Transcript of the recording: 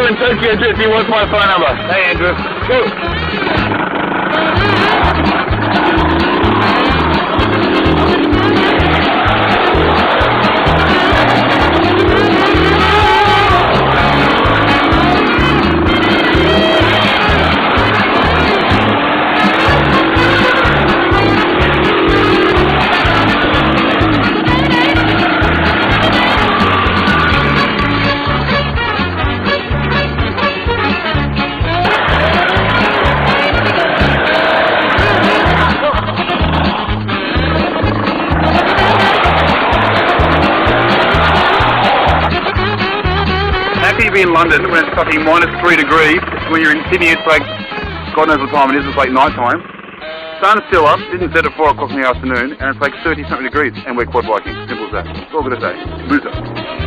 in Tokyo Drifting. What's my phone number? Hey, Andrew. Go. In London when it's fucking -3 degrees. When you're in Sydney it's like, God knows what time it is, it's like night time. Sun's still up, didn't set at 4 o'clock in the afternoon, and it's like 30 something degrees, and we're quad biking. Simple as that. That's all I'm gonna say. Loser.